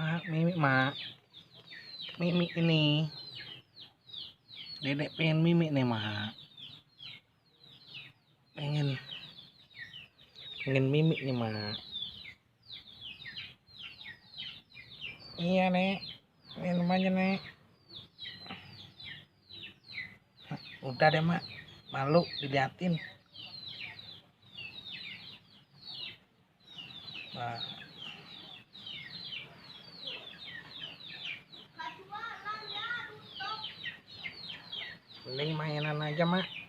Mimi mak, Mimi ini, dedek pengen Mimi nih mak, pengen Mimi nih mak. Iya nek, minum aja nek. Udah deh mak, malu diliatin. Nah, mending mainan aja mak.